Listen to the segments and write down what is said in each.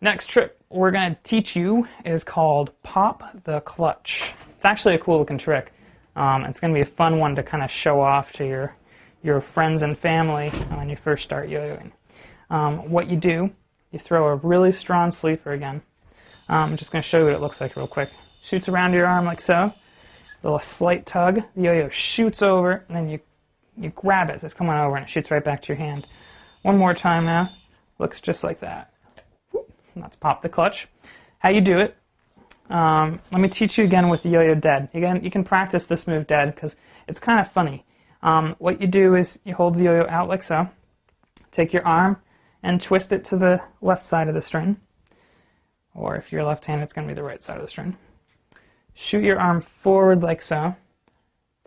Next trick we're going to teach you is called Pop the Clutch. It's actually a cool looking trick. It's going to be a fun one to kind of show off to your friends and family when you first start yo-yoing. What you do, you throw a really strong sleeper again. I'm just going to show you what it looks like real quick. Shoots around your arm like so. A little slight tug. The yo-yo shoots over, and then you grab it as it's coming over, and it shoots right back to your hand. One more time now. Looks just like that. And that's Pop the Clutch. How you do it. Let me teach you again with the yo-yo dead. Again, you can practice this move dead because it's kind of funny. What you do is you hold the yo-yo out like so. Take your arm and twist it to the left side of the string. Or if you're left-handed, it's going to be the right side of the string. Shoot your arm forward like so.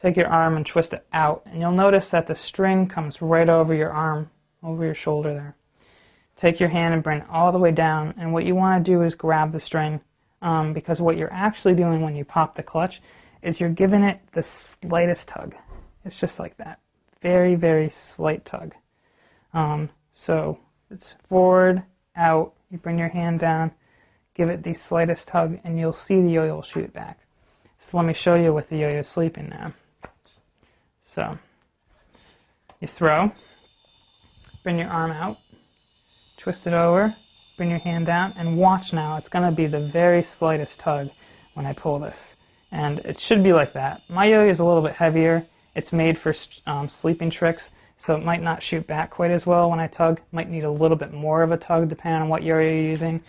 Take your arm and twist it out. And you'll notice that the string comes right over your arm, over your shoulder there. Take your hand and bring it all the way down. And what you want to do is grab the string. Because what you're actually doing when you pop the clutch is you're giving it the slightest tug. It's just like that. Very, very slight tug. So it's forward, out. You bring your hand down. Give it the slightest tug, and you'll see the yo-yo shoot back. So let me show you with the yo-yo sleeping now. So you throw, bring your arm out, twist it over, bring your hand down, and watch now. It's going to be the very slightest tug when I pull this. And it should be like that. My yo-yo is a little bit heavier. It's made for sleeping tricks, so it might not shoot back quite as well when I tug. Might need a little bit more of a tug depending on what yo-yo you're using.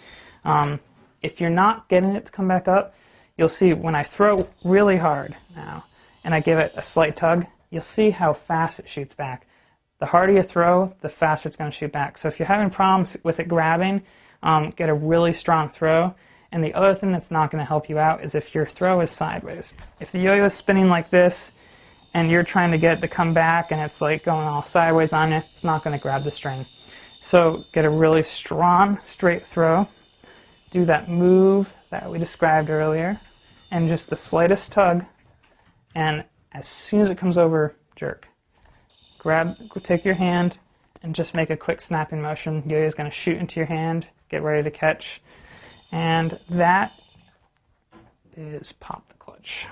If you're not getting it to come back up, you'll see when I throw really hard now and I give it a slight tug, you'll see how fast it shoots back. The harder you throw, the faster it's going to shoot back. So if you're having problems with it grabbing, get a really strong throw. And the other thing that's not going to help you out is if your throw is sideways. If the yo-yo is spinning like this and you're trying to get it to come back and it's like going all sideways on you, it's not going to grab the string. So get a really strong, straight throw. Do that move that we described earlier, and just the slightest tug, and as soon as it comes over, jerk. Take your hand, and just make a quick snapping motion. Yo-yo is going to shoot into your hand, get ready to catch, and that is Pop the Clutch.